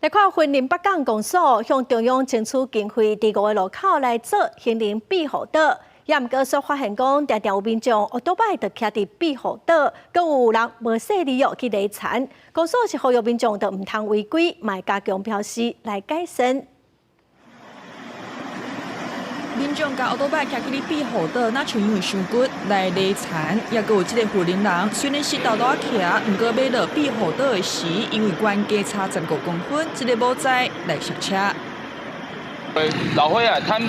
来看云林北港公所向中央争取经费，第5个路口来做行人庇护岛。也毋过，所发现讲，常常有民众乌多摆就徛伫庇护岛，更有人无细利用去累残。公所是呼吁民众就毋通违规，卖加强标示来改善。 民众甲乌多摆徛去哩庇护岛，那像因为伤骨来累残，也阁有一个富人人，虽然是豆豆仔徛，毋过买落庇护岛的时，因为关价差15公分，一个无知来上车。老伙仔摊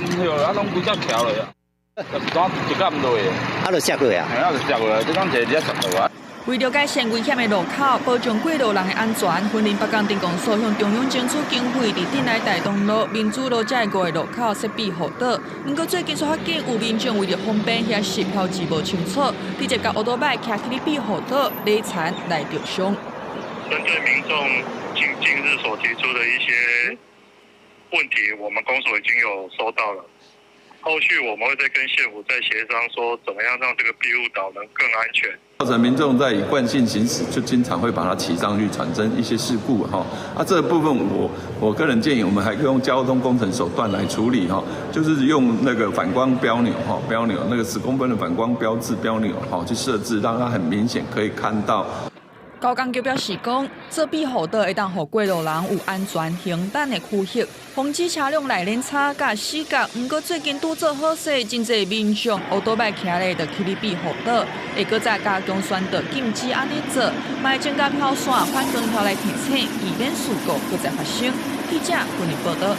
迄个，拢规只桥落啊，怎一竿落去？就摔过啊？就摔过，即讲坐只摔落啊。 为了改善危险的路口，保障过路人的安全，云林北港镇公所向中央争取经费，伫镇内大东路、民主路这5个路口设庇护岛。不过最近所发现有民众为了方便遐是标志无清楚，直接甲乌多摆徛去哩庇护岛累残来着伤。针对民众近日所提出的一些问题，我们公所已经有收到了。 后续我们会再跟县府再协商，说怎么样让这个庇护岛能更安全。造成民众在以惯性行驶，就经常会把它骑上去，产生一些事故哈。这部分我个人建议，我们还可以用交通工程手段来处理哈，就是用那个反光标钮哈，标钮那个10公分的反光标志标钮哈去设置，让它很明显可以看到。 高工局表示讲，做庇护岛会当互过路人有安全行等的区域，防止车辆来连插甲死角。不过最近拄做好势，真侪民众乌多摆徛咧，就去哩庇护岛，会搁再加强宣导禁止安尼做，卖增加票线、反光条来提醒，以免事故搁再发生。记者云林报道。